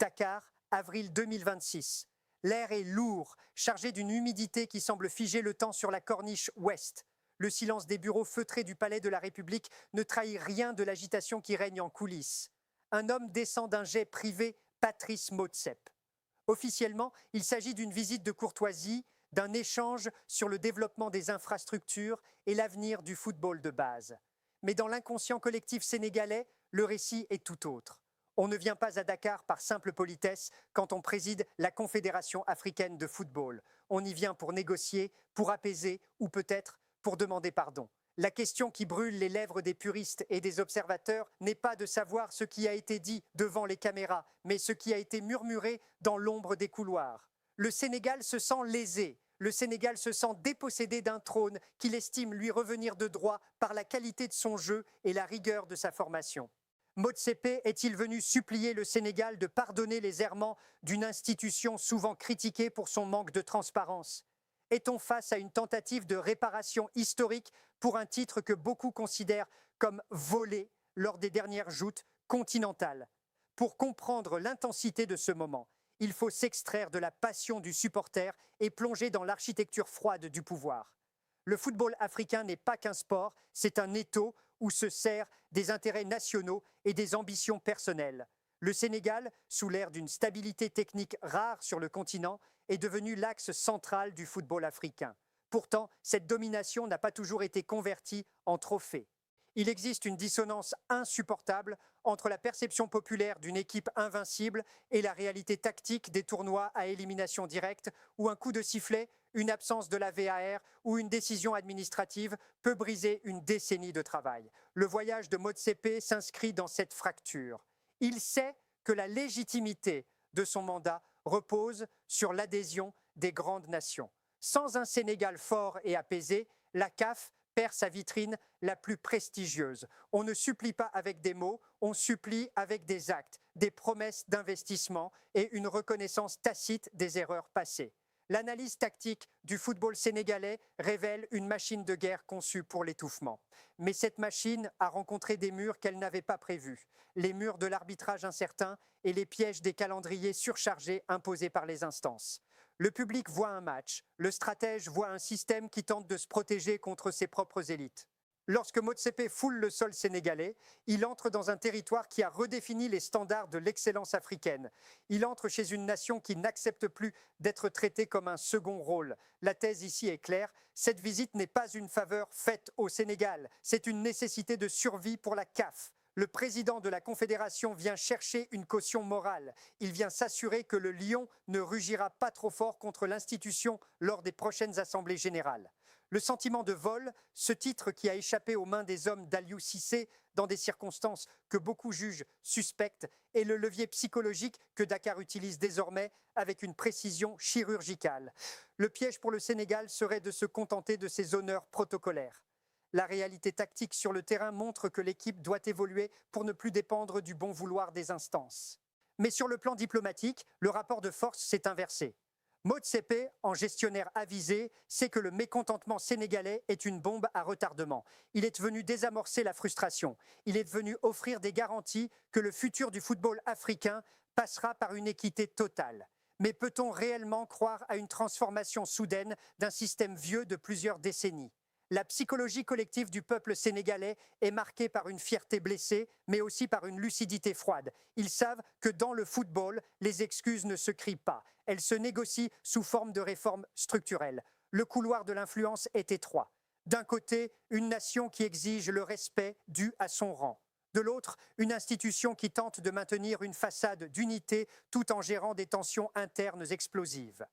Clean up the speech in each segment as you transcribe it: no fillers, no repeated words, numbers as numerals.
Dakar, avril 2026. L'air est lourd, chargé d'une humidité qui semble figer le temps sur la corniche ouest. Le silence des bureaux feutrés du Palais de la République ne trahit rien de l'agitation qui règne en coulisses. Un homme descend d'un jet privé, Patrice Motsepe. Officiellement, il s'agit d'une visite de courtoisie, d'un échange sur le développement des infrastructures et l'avenir du football de base. Mais dans l'inconscient collectif sénégalais, le récit est tout autre. On ne vient pas à Dakar par simple politesse quand on préside la Confédération africaine de football. On y vient pour négocier, pour apaiser ou peut-être pour demander pardon. La question qui brûle les lèvres des puristes et des observateurs n'est pas de savoir ce qui a été dit devant les caméras, mais ce qui a été murmuré dans l'ombre des couloirs. Le Sénégal se sent lésé. Le Sénégal se sent dépossédé d'un trône qu'il estime lui revenir de droit par la qualité de son jeu et la rigueur de sa formation. Motsepe est-il venu supplier le Sénégal de pardonner les errements d'une institution souvent critiquée pour son manque de transparence? Est-on face à une tentative de réparation historique pour un titre que beaucoup considèrent comme volé lors des dernières joutes continentales? Pour comprendre l'intensité de ce moment, il faut s'extraire de la passion du supporter et plonger dans l'architecture froide du pouvoir. Le football africain n'est pas qu'un sport, c'est un étau où se serrent des intérêts nationaux et des ambitions personnelles. Le Sénégal, sous l'ère d'une stabilité technique rare sur le continent, est devenu l'axe central du football africain. Pourtant, cette domination n'a pas toujours été convertie en trophée. Il existe une dissonance insupportable entre la perception populaire d'une équipe invincible et la réalité tactique des tournois à élimination directe où un coup de sifflet, une absence de la VAR ou une décision administrative peut briser une décennie de travail. Le voyage de Motsepe s'inscrit dans cette fracture. Il sait que la légitimité de son mandat repose sur l'adhésion des grandes nations. Sans un Sénégal fort et apaisé, la CAF perd sa vitrine la plus prestigieuse. On ne supplie pas avec des mots, on supplie avec des actes, des promesses d'investissement et une reconnaissance tacite des erreurs passées. L'analyse tactique du football sénégalais révèle une machine de guerre conçue pour l'étouffement. Mais cette machine a rencontré des murs qu'elle n'avait pas prévus, les murs de l'arbitrage incertain et les pièges des calendriers surchargés imposés par les instances. Le public voit un match, le stratège voit un système qui tente de se protéger contre ses propres élites. Lorsque Motsepe foule le sol sénégalais, il entre dans un territoire qui a redéfini les standards de l'excellence africaine. Il entre chez une nation qui n'accepte plus d'être traitée comme un second rôle. La thèse ici est claire, cette visite n'est pas une faveur faite au Sénégal, c'est une nécessité de survie pour la CAF. Le président de la Confédération vient chercher une caution morale. Il vient s'assurer que le lion ne rugira pas trop fort contre l'institution lors des prochaines assemblées générales. Le sentiment de vol, ce titre qui a échappé aux mains des hommes d'Aliou Cissé dans des circonstances que beaucoup jugent suspectes, est le levier psychologique que Dakar utilise désormais avec une précision chirurgicale. Le piège pour le Sénégal serait de se contenter de ces honneurs protocolaires. La réalité tactique sur le terrain montre que l'équipe doit évoluer pour ne plus dépendre du bon vouloir des instances. Mais sur le plan diplomatique, le rapport de force s'est inversé. Motsepe, en gestionnaire avisé, sait que le mécontentement sénégalais est une bombe à retardement. Il est venu désamorcer la frustration. Il est venu offrir des garanties que le futur du football africain passera par une équité totale. Mais peut-on réellement croire à une transformation soudaine d'un système vieux de plusieurs décennies ? La psychologie collective du peuple sénégalais est marquée par une fierté blessée, mais aussi par une lucidité froide. Ils savent que dans le football, les excuses ne se crient pas. Elles se négocient sous forme de réformes structurelles. Le couloir de l'influence est étroit. D'un côté, une nation qui exige le respect dû à son rang. De l'autre, une institution qui tente de maintenir une façade d'unité tout en gérant des tensions internes explosives.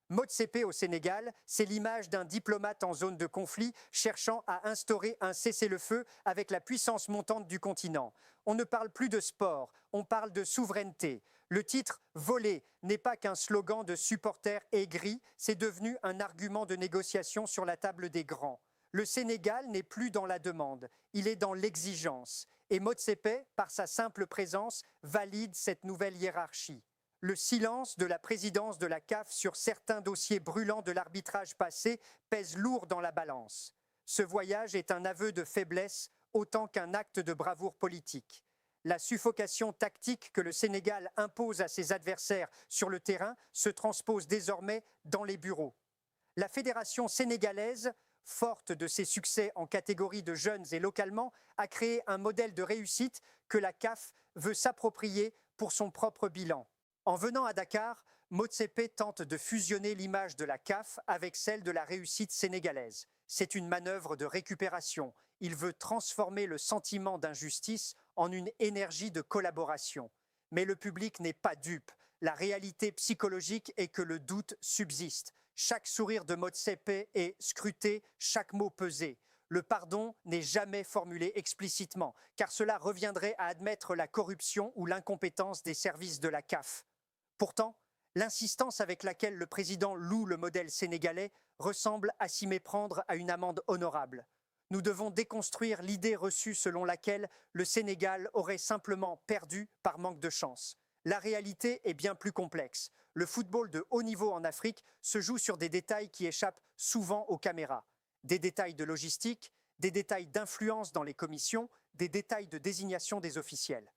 Motsepe au Sénégal, c'est l'image d'un diplomate en zone de conflit cherchant à instaurer un cessez-le-feu avec la puissance montante du continent. On ne parle plus de sport, on parle de souveraineté. Le titre « Volé » n'est pas qu'un slogan de supporters aigris, c'est devenu un argument de négociation sur la table des grands. Le Sénégal n'est plus dans la demande, il est dans l'exigence. Et Motsepe, par sa simple présence, valide cette nouvelle hiérarchie. Le silence de la présidence de la CAF sur certains dossiers brûlants de l'arbitrage passé pèse lourd dans la balance. Ce voyage est un aveu de faiblesse autant qu'un acte de bravoure politique. La suffocation tactique que le Sénégal impose à ses adversaires sur le terrain se transpose désormais dans les bureaux. La fédération sénégalaise, forte de ses succès en catégorie de jeunes et localement, a créé un modèle de réussite que la CAF veut s'approprier pour son propre bilan. En venant à Dakar, Motsepe tente de fusionner l'image de la CAF avec celle de la réussite sénégalaise. C'est une manœuvre de récupération. Il veut transformer le sentiment d'injustice en une énergie de collaboration. Mais le public n'est pas dupe. La réalité psychologique est que le doute subsiste. Chaque sourire de Motsepe est scruté, chaque mot pesé. Le pardon n'est jamais formulé explicitement, car cela reviendrait à admettre la corruption ou l'incompétence des services de la CAF. Pourtant, l'insistance avec laquelle le président loue le modèle sénégalais ressemble à s'y méprendre à une amende honorable. Nous devons déconstruire l'idée reçue selon laquelle le Sénégal aurait simplement perdu par manque de chance. La réalité est bien plus complexe. Le football de haut niveau en Afrique se joue sur des détails qui échappent souvent aux caméras. Des détails de logistique, des détails d'influence dans les commissions, des détails de désignation des officiels.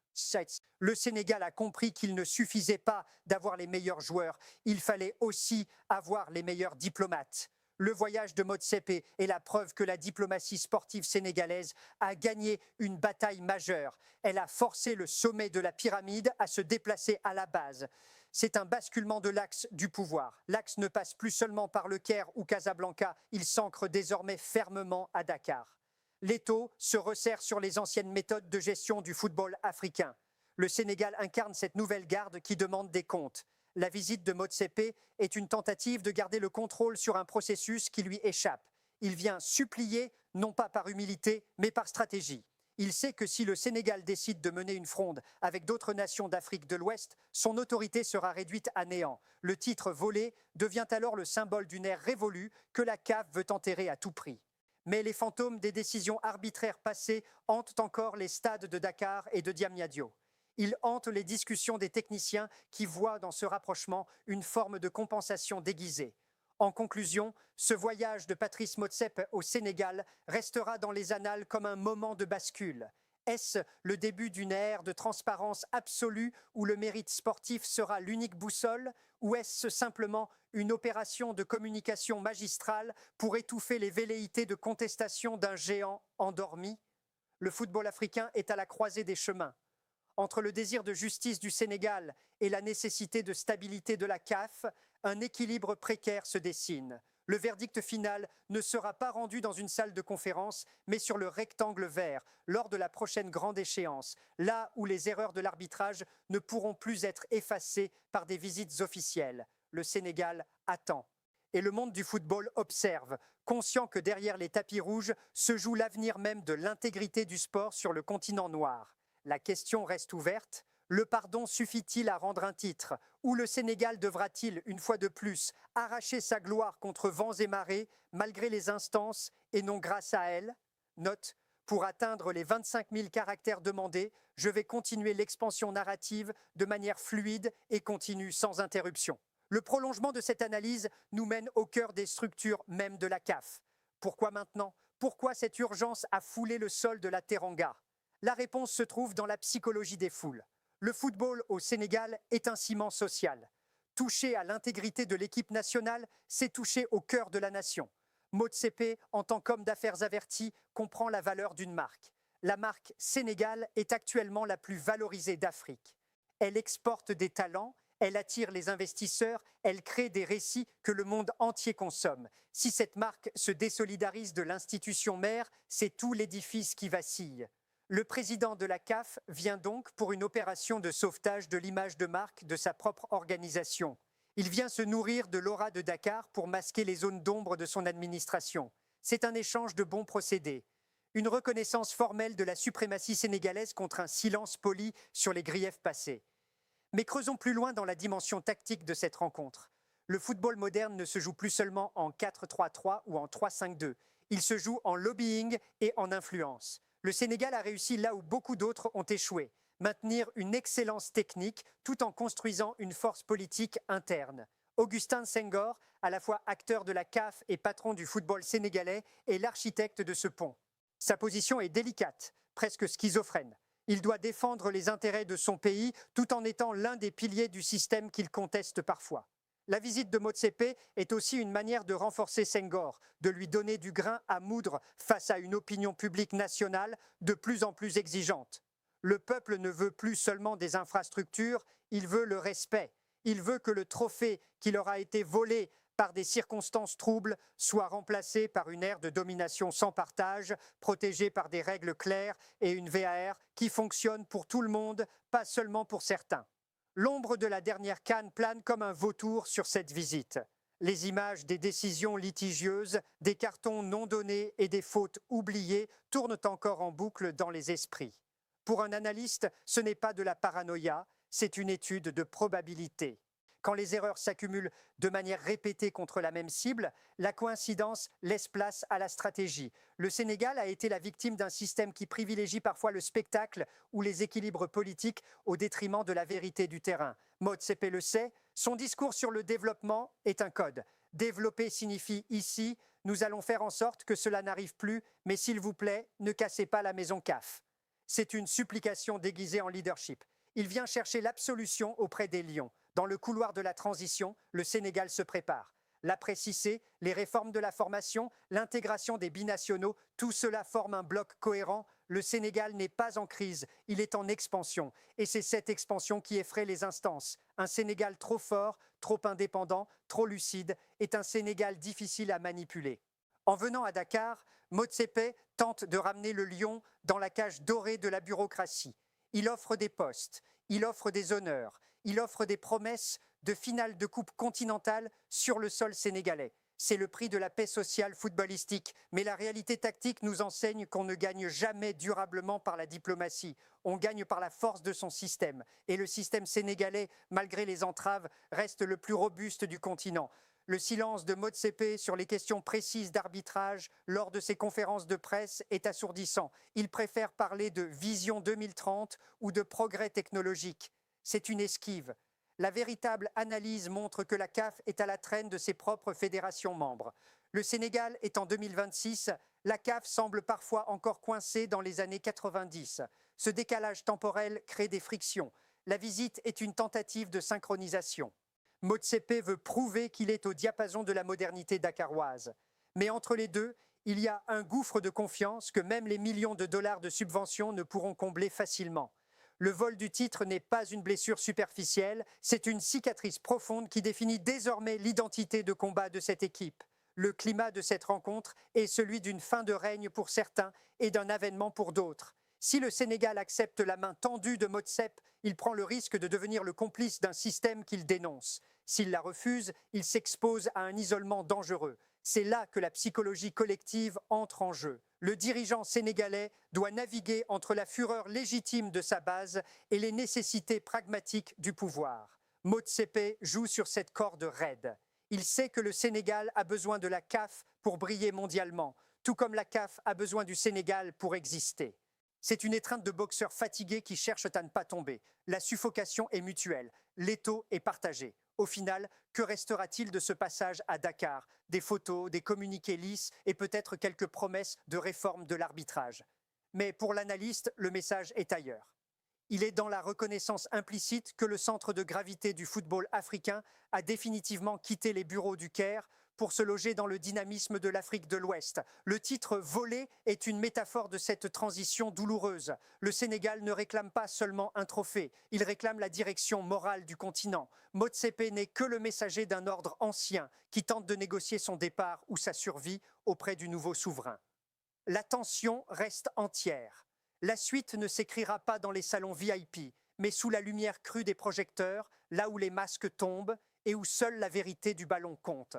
Le Sénégal a compris qu'il ne suffisait pas d'avoir les meilleurs joueurs, il fallait aussi avoir les meilleurs diplomates. Le voyage de Motsepe est la preuve que la diplomatie sportive sénégalaise a gagné une bataille majeure. Elle a forcé le sommet de la pyramide à se déplacer à la base. C'est un basculement de l'axe du pouvoir. L'axe ne passe plus seulement par le Caire ou Casablanca, il s'ancre désormais fermement à Dakar. L'étau se resserre sur les anciennes méthodes de gestion du football africain. Le Sénégal incarne cette nouvelle garde qui demande des comptes. La visite de Motsepe est une tentative de garder le contrôle sur un processus qui lui échappe. Il vient supplier, non pas par humilité, mais par stratégie. Il sait que si le Sénégal décide de mener une fronde avec d'autres nations d'Afrique de l'Ouest, son autorité sera réduite à néant. Le titre volé devient alors le symbole d'une ère révolue que la CAF veut enterrer à tout prix. Mais les fantômes des décisions arbitraires passées hantent encore les stades de Dakar et de Diamniadio. Ils hantent les discussions des techniciens qui voient dans ce rapprochement une forme de compensation déguisée. En conclusion, ce voyage de Patrice Motsepe au Sénégal restera dans les annales comme un moment de bascule. Est-ce le début d'une ère de transparence absolue où le mérite sportif sera l'unique boussole, ou est-ce simplement une opération de communication magistrale pour étouffer les velléités de contestation d'un géant endormi? Le football africain est à la croisée des chemins. Entre le désir de justice du Sénégal et la nécessité de stabilité de la CAF, un équilibre précaire se dessine. Le verdict final ne sera pas rendu dans une salle de conférence, mais sur le rectangle vert, lors de la prochaine grande échéance, là où les erreurs de l'arbitrage ne pourront plus être effacées par des visites officielles. Le Sénégal attend. Et le monde du football observe, conscient que derrière les tapis rouges se joue l'avenir même de l'intégrité du sport sur le continent noir. La question reste ouverte. Le pardon suffit-il à rendre un titre? Ou le Sénégal devra-t-il, une fois de plus, arracher sa gloire contre vents et marées, malgré les instances et non grâce à elles? Note, pour atteindre les 25 000 caractères demandés, je vais continuer l'expansion narrative de manière fluide et continue sans interruption. Le prolongement de cette analyse nous mène au cœur des structures même de la CAF. Pourquoi maintenant? Pourquoi cette urgence à fouler le sol de la Teranga? La réponse se trouve dans la psychologie des foules. Le football au Sénégal est un ciment social. Toucher à l'intégrité de l'équipe nationale, c'est toucher au cœur de la nation. Motsepe, en tant qu'homme d'affaires averti, comprend la valeur d'une marque. La marque Sénégal est actuellement la plus valorisée d'Afrique. Elle exporte des talents, elle attire les investisseurs, elle crée des récits que le monde entier consomme. Si cette marque se désolidarise de l'institution mère, c'est tout l'édifice qui vacille. Le président de la CAF vient donc pour une opération de sauvetage de l'image de marque de sa propre organisation. Il vient se nourrir de l'aura de Dakar pour masquer les zones d'ombre de son administration. C'est un échange de bons procédés. Une reconnaissance formelle de la suprématie sénégalaise contre un silence poli sur les griefs passés. Mais creusons plus loin dans la dimension tactique de cette rencontre. Le football moderne ne se joue plus seulement en 4-3-3 ou en 3-5-2. Il se joue en lobbying et en influence. Le Sénégal a réussi là où beaucoup d'autres ont échoué, maintenir une excellence technique tout en construisant une force politique interne. Augustin Senghor, à la fois acteur de la CAF et patron du football sénégalais, est l'architecte de ce pont. Sa position est délicate, presque schizophrène. Il doit défendre les intérêts de son pays tout en étant l'un des piliers du système qu'il conteste parfois. La visite de Motsepe est aussi une manière de renforcer Senghor, de lui donner du grain à moudre face à une opinion publique nationale de plus en plus exigeante. Le peuple ne veut plus seulement des infrastructures, il veut le respect. Il veut que le trophée qui leur a été volé par des circonstances troubles soit remplacé par une ère de domination sans partage, protégée par des règles claires et une VAR qui fonctionne pour tout le monde, pas seulement pour certains. L'ombre de la dernière CAN plane comme un vautour sur cette visite. Les images des décisions litigieuses, des cartons non donnés et des fautes oubliées tournent encore en boucle dans les esprits. Pour un analyste, ce n'est pas de la paranoïa, c'est une étude de probabilité. Quand les erreurs s'accumulent de manière répétée contre la même cible, la coïncidence laisse place à la stratégie. Le Sénégal a été la victime d'un système qui privilégie parfois le spectacle ou les équilibres politiques au détriment de la vérité du terrain. Motsepe le sait, son discours sur le développement est un code. Développer signifie ici, nous allons faire en sorte que cela n'arrive plus, mais s'il vous plaît, ne cassez pas la maison CAF. C'est une supplication déguisée en leadership. Il vient chercher l'absolution auprès des lions. Dans le couloir de la transition, le Sénégal se prépare. L'après Cissé, les réformes de la formation, l'intégration des binationaux, tout cela forme un bloc cohérent. Le Sénégal n'est pas en crise, il est en expansion. Et c'est cette expansion qui effraie les instances. Un Sénégal trop fort, trop indépendant, trop lucide, est un Sénégal difficile à manipuler. En venant à Dakar, Motsepe tente de ramener le lion dans la cage dorée de la bureaucratie. Il offre des postes, il offre des honneurs, il offre des promesses de finale de coupe continentale sur le sol sénégalais. C'est le prix de la paix sociale footballistique, mais la réalité tactique nous enseigne qu'on ne gagne jamais durablement par la diplomatie. On gagne par la force de son système. Et le système sénégalais, malgré les entraves, reste le plus robuste du continent. Le silence de Motsepe sur les questions précises d'arbitrage lors de ses conférences de presse est assourdissant. Il préfère parler de vision 2030 ou de progrès technologique. C'est une esquive. La véritable analyse montre que la CAF est à la traîne de ses propres fédérations membres. Le Sénégal est en 2026, la CAF semble parfois encore coincée dans les années 90. Ce décalage temporel crée des frictions. La visite est une tentative de synchronisation. Motsepe veut prouver qu'il est au diapason de la modernité dakaroise. Mais entre les deux, il y a un gouffre de confiance que même les millions de dollars de subventions ne pourront combler facilement. Le vol du titre n'est pas une blessure superficielle, c'est une cicatrice profonde qui définit désormais l'identité de combat de cette équipe. Le climat de cette rencontre est celui d'une fin de règne pour certains et d'un avènement pour d'autres. Si le Sénégal accepte la main tendue de Motsepe, il prend le risque de devenir le complice d'un système qu'il dénonce. S'il la refuse, il s'expose à un isolement dangereux. C'est là que la psychologie collective entre en jeu. Le dirigeant sénégalais doit naviguer entre la fureur légitime de sa base et les nécessités pragmatiques du pouvoir. Motsepe joue sur cette corde raide. Il sait que le Sénégal a besoin de la CAF pour briller mondialement, tout comme la CAF a besoin du Sénégal pour exister. C'est une étreinte de boxeurs fatigués qui cherchent à ne pas tomber. La suffocation est mutuelle, l'étau est partagé. Au final, que restera-t-il de ce passage à Dakar? Des photos, des communiqués lisses et peut-être quelques promesses de réforme de l'arbitrage. Mais pour l'analyste, le message est ailleurs. Il est dans la reconnaissance implicite que le centre de gravité du football africain a définitivement quitté les bureaux du Caire pour se loger dans le dynamisme de l'Afrique de l'Ouest. Le titre volé est une métaphore de cette transition douloureuse. Le Sénégal ne réclame pas seulement un trophée, il réclame la direction morale du continent. Motsepe n'est que le messager d'un ordre ancien qui tente de négocier son départ ou sa survie auprès du nouveau souverain. La tension reste entière. La suite ne s'écrira pas dans les salons VIP, mais sous la lumière crue des projecteurs, là où les masques tombent et où seule la vérité du ballon compte.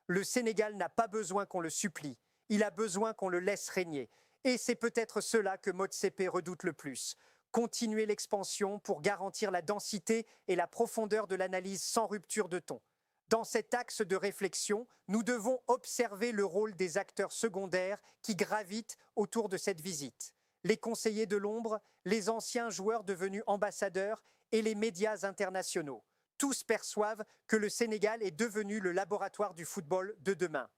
Le Sénégal n'a pas besoin qu'on le supplie, il a besoin qu'on le laisse régner. Et c'est peut-être cela que Motsepe redoute le plus. Continuer l'expansion pour garantir la densité et la profondeur de l'analyse sans rupture de ton. Dans cet axe de réflexion, nous devons observer le rôle des acteurs secondaires qui gravitent autour de cette visite. Les conseillers de l'ombre, les anciens joueurs devenus ambassadeurs et les médias internationaux. Tous perçoivent que le Sénégal est devenu le laboratoire du football de demain.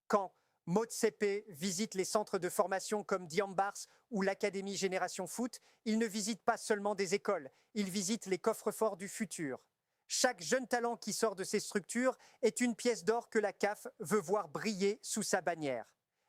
Quand Motsepe visite les centres de formation comme Diambars ou l'Académie Génération Foot. Il ne visite pas seulement des écoles, il visite les coffres-forts du futur. Chaque jeune talent qui sort de ces structures est une pièce d'or que la CAF veut voir briller sous sa bannière.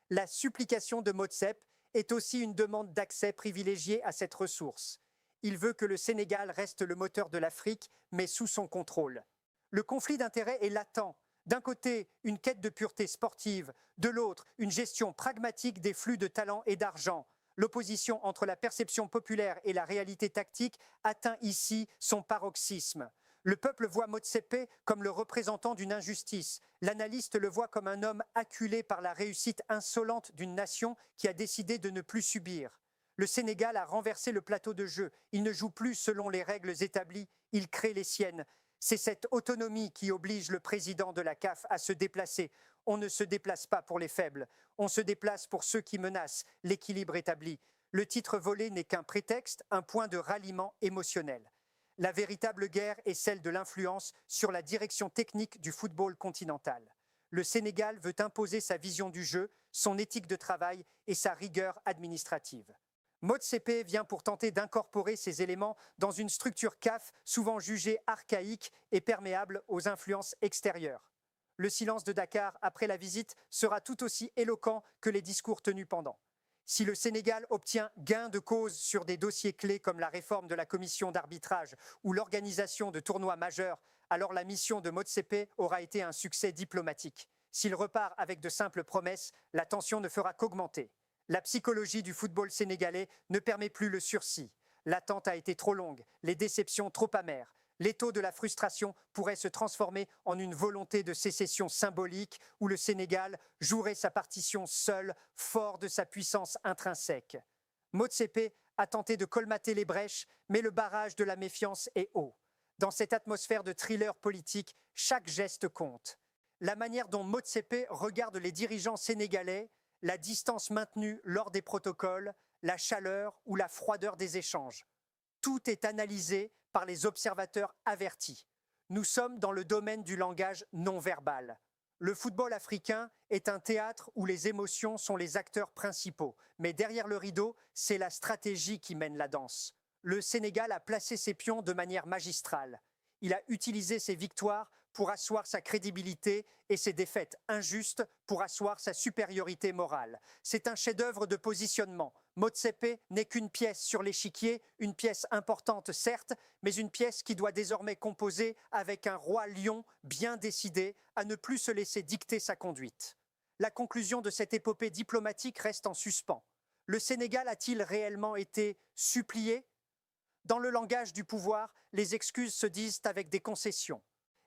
La supplication de Motsepe est aussi une demande d'accès privilégié à cette ressource. Il veut que le Sénégal reste le moteur de l'Afrique, mais sous son contrôle. Le conflit d'intérêts est latent. D'un côté, une quête de pureté sportive, de l'autre, une gestion pragmatique des flux de talent et d'argent. L'opposition entre la perception populaire et la réalité tactique atteint ici son paroxysme. Le peuple voit Motsepe comme le représentant d'une injustice. L'analyste le voit comme un homme acculé par la réussite insolente d'une nation qui a décidé de ne plus subir. Le Sénégal a renversé le plateau de jeu. Il ne joue plus selon les règles établies, il crée les siennes. C'est cette autonomie qui oblige le président de la CAF à se déplacer. On ne se déplace pas pour les faibles, on se déplace pour ceux qui menacent l'équilibre établi. Le titre volé n'est qu'un prétexte, un point de ralliement émotionnel. La véritable guerre est celle de l'influence sur la direction technique du football continental. Le Sénégal veut imposer sa vision du jeu, son éthique de travail et sa rigueur administrative. Motsepe vient pour tenter d'incorporer ces éléments dans une structure CAF souvent jugée archaïque et perméable aux influences extérieures. Le silence de Dakar après la visite sera tout aussi éloquent que les discours tenus pendant. Si le Sénégal obtient gain de cause sur des dossiers clés comme la réforme de la commission d'arbitrage ou l'organisation de tournois majeurs, alors la mission de Motsepe aura été un succès diplomatique. S'il repart avec de simples promesses, la tension ne fera qu'augmenter. La psychologie du football sénégalais ne permet plus le sursis. L'attente a été trop longue, les déceptions trop amères. L'étau de la frustration pourrait se transformer en une volonté de sécession symbolique où le Sénégal jouerait sa partition seul, fort de sa puissance intrinsèque. Motsepe a tenté de colmater les brèches, mais le barrage de la méfiance est haut. Dans cette atmosphère de thriller politique, chaque geste compte. La manière dont Motsepe regarde les dirigeants sénégalais, la distance maintenue lors des protocoles, la chaleur ou la froideur des échanges. Tout est analysé par les observateurs avertis. Nous sommes dans le domaine du langage non verbal. Le football africain est un théâtre où les émotions sont les acteurs principaux, mais derrière le rideau, c'est la stratégie qui mène la danse. Le Sénégal a placé ses pions de manière magistrale. Il a utilisé ses victoires pour asseoir sa crédibilité et ses défaites injustes pour asseoir sa supériorité morale. C'est un chef-d'œuvre de positionnement. Motsepe n'est qu'une pièce sur l'échiquier, une pièce importante certes, mais une pièce qui doit désormais composer avec un roi lion bien décidé à ne plus se laisser dicter sa conduite. La conclusion de cette épopée diplomatique reste en suspens. Le Sénégal a-t-il réellement été supplié ? Dans le langage du pouvoir, les excuses se disent avec des concessions.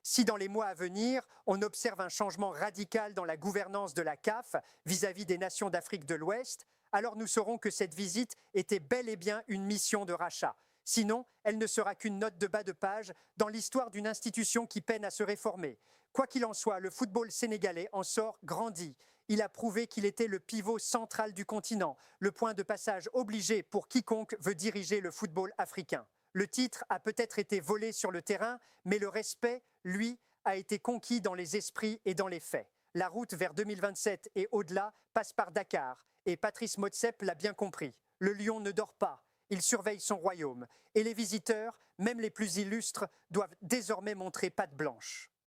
Si dans les mois à venir, on observe un changement radical dans la gouvernance de la CAF vis-à-vis des nations d'Afrique de l'Ouest, alors nous saurons que cette visite était bel et bien une mission de rachat. Sinon, elle ne sera qu'une note de bas de page dans l'histoire d'une institution qui peine à se réformer. Quoi qu'il en soit, le football sénégalais en sort grandi. Il a prouvé qu'il était le pivot central du continent, le point de passage obligé pour quiconque veut diriger le football africain. Le titre a peut-être été volé sur le terrain, mais le respect, lui, a été conquis dans les esprits et dans les faits. La route vers 2027 et au-delà passe par Dakar, et Patrice Motsepe l'a bien compris. Le lion ne dort pas, il surveille son royaume, et les visiteurs, même les plus illustres, doivent désormais montrer patte blanche.